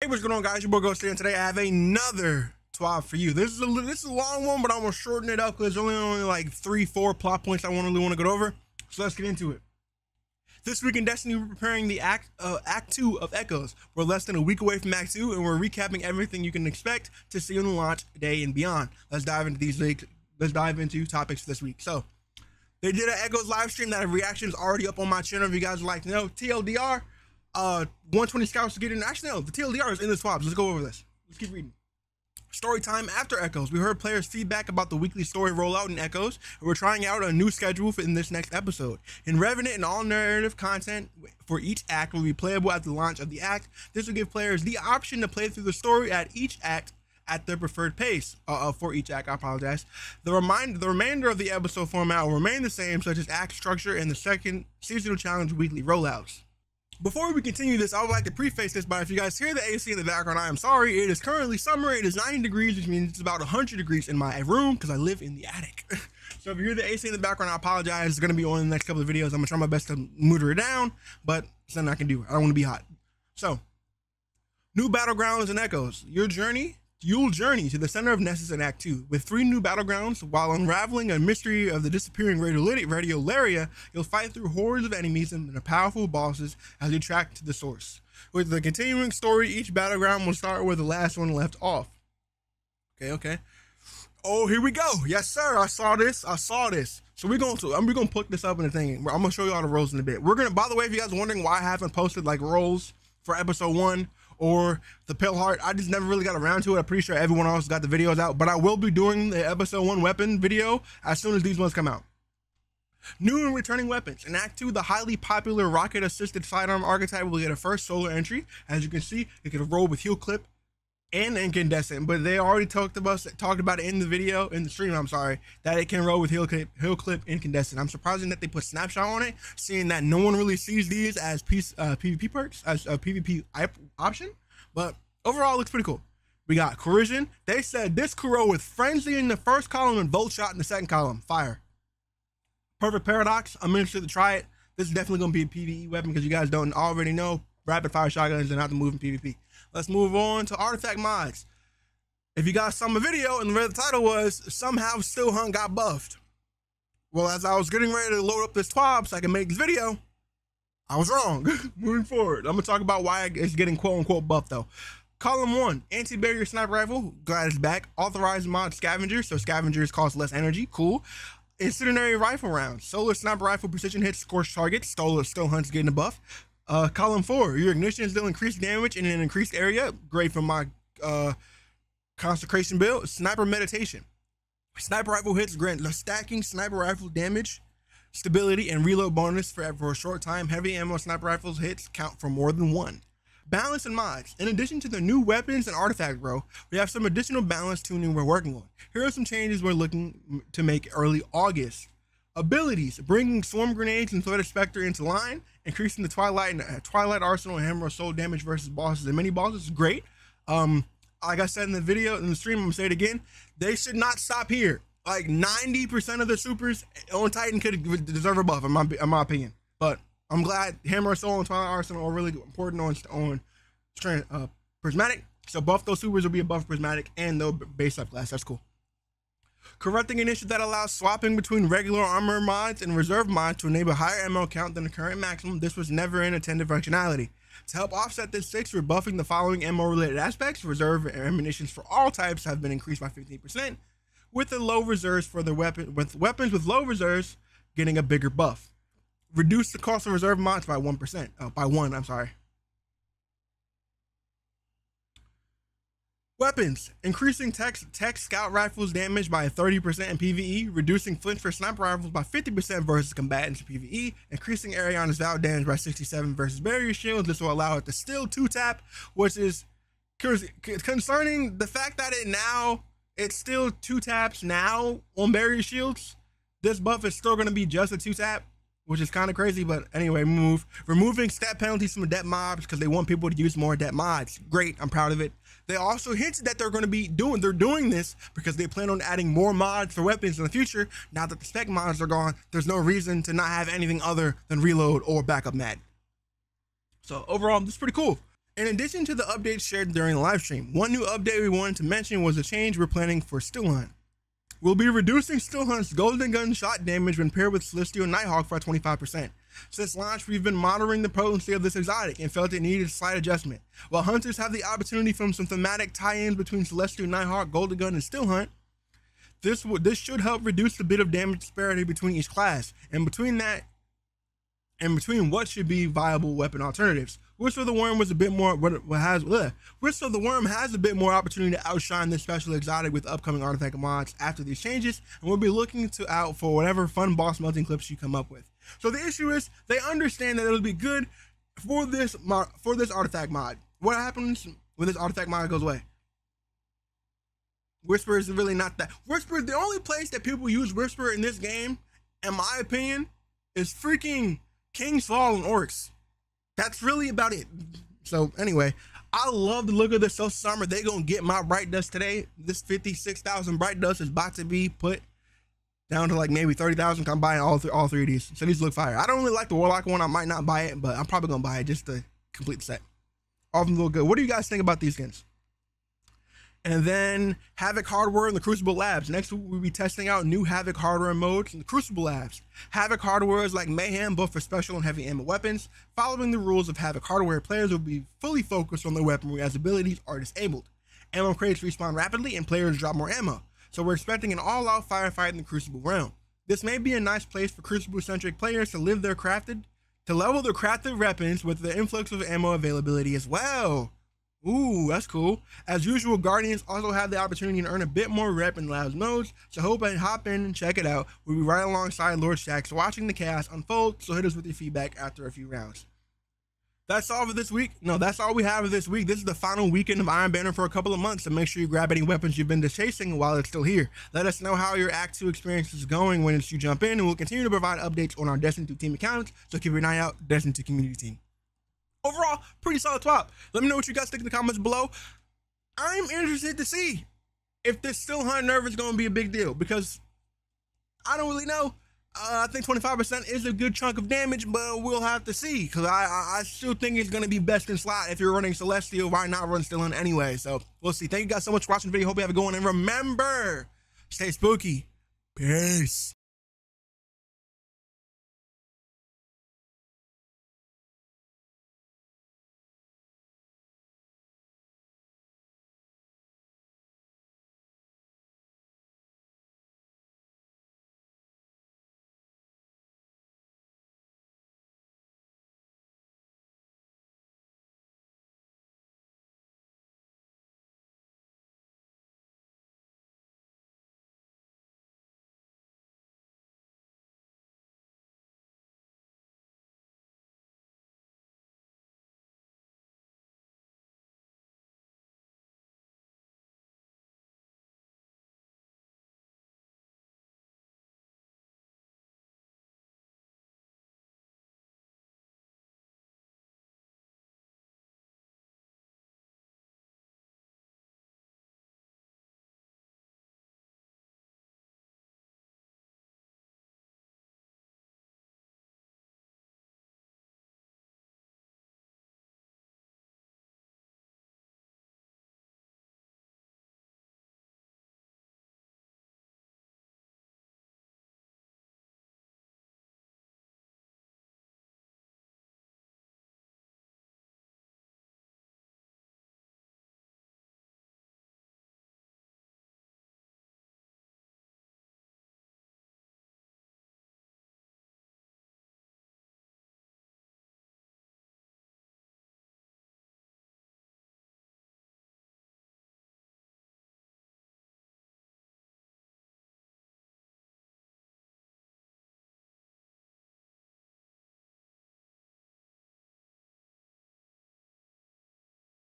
Hey, what's going on, guys? Your boy Ghost here, and today I have another TWAB for you. This is a long one, but I'm gonna shorten it up because there's only like 3-4 plot points I really want to go over. So let's get into it. This week in Destiny, we're preparing the Act 2 of Echoes. We're less than a week away from Act 2, and we're recapping everything you can expect to see on the launch day and beyond. Let's dive into topics for this week. So, they did an Echoes live stream. That reaction is already up on my channel if you guys would like to know. TLDR, 120 scouts to get in. Actually, no, the TLDR is in the TWABs. Let's go over this. Let's keep reading. Story time after Echoes. We heard players' feedback about the weekly story rollout in Echoes, and we're trying out a new schedule in this next episode. In Revenant, and all narrative content for each act will be playable at the launch of the act. This will give players the option to play through the story at each act at their preferred pace. For each act, I apologize. The remainder of the episode format will remain the same, such as act structure and the second seasonal challenge weekly rollouts. Before we continue this, I would like to preface this by, if you guys hear the AC in the background, I am sorry. It is currently summer. It is 90 degrees, which means it's about 100 degrees in my room because I live in the attic. So if you hear the AC in the background, I apologize. It's going to be on the next couple of videos. I'm going to try my best to motor it down, but it's nothing I can do. I don't want to be hot. So, new battlegrounds and Echoes. You'll journey to the center of Nessus in Act 2. With 3 new battlegrounds, while unraveling a mystery of the disappearing Radiolaria, you'll fight through hordes of enemies and powerful bosses as you track to the source. With the continuing story, each battleground will start where the last one left off. Okay. Oh, here we go. Yes, sir. I saw this. So we're gonna put this up in the thing. I'm gonna show you all the roles in a bit. By the way, if you guys are wondering why I haven't posted like roles for episode 1 or the Pale Heart, I just never really got around to it. I'm pretty sure everyone else got the videos out, but I will be doing the episode 1 weapon video as soon as these ones come out. New and returning weapons. In Act 2, the highly popular rocket-assisted sidearm archetype will get a first solo entry. As you can see, it can roll with heal clip and incandescent, but they already talked about it in the stream, I'm sorry, that it can roll with heal clip, incandescent. I'm surprised that they put snapshot on it, seeing that no one really sees these as PvP perks, as a PvP option, but overall it looks pretty cool. We got Corrosion. They said this could roll with Frenzy in the first column and Volt Shot in the second column. Fire. Perfect Paradox. I'm interested to try it. This is definitely going to be a PvE weapon because you guys don't already know rapid fire shotguns are not the move in PvP. Let's move on to artifact mods. If you guys saw my video and the title was somehow Still Hunt got buffed. Well, as I was getting ready to load up this TWAB so I can make this video, I was wrong. Moving forward, I'm gonna talk about why it's getting quote unquote buffed though. Column 1, anti-barrier sniper rifle, glad it's back. Authorized mod scavenger, so scavengers cost less energy, cool. Incendiary rifle rounds, solar sniper rifle precision hits scorched targets, still hunts getting a buff. Column 4, your ignitions deal increased damage in an increased area. Great from my consecration build. Sniper meditation. Sniper rifle hits grant stacking sniper rifle damage, stability, and reload bonus for a short time. Heavy ammo sniper rifles hits count for more than 1. Balance and mods. In addition to the new weapons and artifact row, we have some additional balance tuning we're working on. Here are some changes we're looking to make early August. Abilities, bringing swarm grenades and threat spectre into line, increasing the Twilight arsenal and hammer of soul damage versus bosses and mini bosses is great. Like I said in the stream, I'm gonna say it again. They should not stop here. Like 90% of the supers on Titan could deserve a buff, in my opinion. But I'm glad hammer of soul and Twilight arsenal are really important on prismatic. So buff those supers will be a buff prismatic and they'll base up class. That's cool. Corrupting initiative that allows swapping between regular armor mods and reserve mods to enable higher ammo count than the current maximum. This was never an intended functionality. To help offset this 6, we're buffing the following ammo related aspects. Reserve ammunitions for all types have been increased by 15%, with the low reserves for the weapons with low reserves getting a bigger buff. Reduce the cost of reserve mods by 1%. I'm sorry. Weapons, increasing tech scout rifles damage by 30% in PvE, reducing flinch for sniper rifles by 50% versus combatants in PvE, increasing Ariana's Vow damage by 67 versus barrier shields. This will allow it to still 2-tap, which is concerning. The fact that it still 2-taps now on barrier shields. This buff is still going to be just a 2-tap, which is kind of crazy, but anyway, removing stat penalties from adept mobs because they want people to use more adept mods. Great, I'm proud of it. They also hinted that they're doing this because they plan on adding more mods for weapons in the future. Now that the spec mods are gone, there's no reason to not have anything other than reload or backup mag. So overall, this is pretty cool. In addition to the updates shared during the live stream, one new update we wanted to mention was a change we're planning for Still Hunt. We'll be reducing Still Hunt's golden gun shot damage when paired with Celestial Nighthawk by 25%. Since launch, we've been monitoring the potency of this exotic and felt it needed a slight adjustment. While hunters have the opportunity from some thematic tie-ins between Celestial Nighthawk, Golden Gun, and Still Hunt, this should help reduce the bit of damage disparity between each class, and between what should be viable weapon alternatives. Whisper of the Worm was a bit more Whisper of the Worm has a bit more opportunity to outshine this special exotic with upcoming artifact mods after these changes, and we'll be looking out for whatever fun boss melting clips you come up with. So the issue is they understand that it'll be good for this artifact mod. What happens when this artifact mod goes away? Whisper is really not that. Whisper, the only place that people use Whisper in this game, in my opinion, is freaking King's Fall and Orcs. That's really about it. So anyway, I love the look of this Social Armor. They gonna get my Bright Dust today. This 56,000 Bright Dust is about to be put down to like maybe 30,000. I'm buying all three of these. So these look fire. I don't really like the Warlock one. I might not buy it, but I'm probably gonna buy it just to complete the set. All of them look good. What do you guys think about these skins? And then Havoc hardware in the Crucible Labs. Next, we'll be testing out new Havoc hardware modes in the Crucible Labs. Havoc hardware is like Mayhem, but for special and heavy ammo weapons. Following the rules of Havoc hardware, players will be fully focused on their weaponry as abilities are disabled. Ammo crates respawn rapidly and players drop more ammo. So we're expecting an all-out firefight in the Crucible realm. This may be a nice place for Crucible-centric players to level their crafted weapons with the influx of ammo availability as well. Ooh, that's cool. As usual, Guardians also have the opportunity to earn a bit more rep in Labs modes, so hop in and check it out. We'll be right alongside Lord Shax watching the chaos unfold, so hit us with your feedback after a few rounds. That's all for this week. No, that's all we have for this week. This is the final weekend of Iron Banner for a couple of months, so make sure you grab any weapons you've been chasing while it's still here. Let us know how your Act 2 experience is going when you jump in, and we'll continue to provide updates on our Destiny 2 team accounts, so keep an eye out, Destiny 2 community team. Overall, pretty solid TWAB. Let me know what you guys think in the comments below. I'm interested to see if this Still Hunt nerf is going to be a big deal, because I don't really know. I think 25% is a good chunk of damage, but we'll have to see, because I still think it's going to be best in slot. If you're running Celestial, why not run Still Hunt anyway? So we'll see. Thank you guys so much for watching the video. Hope you have a good one, and remember, stay spooky. Peace.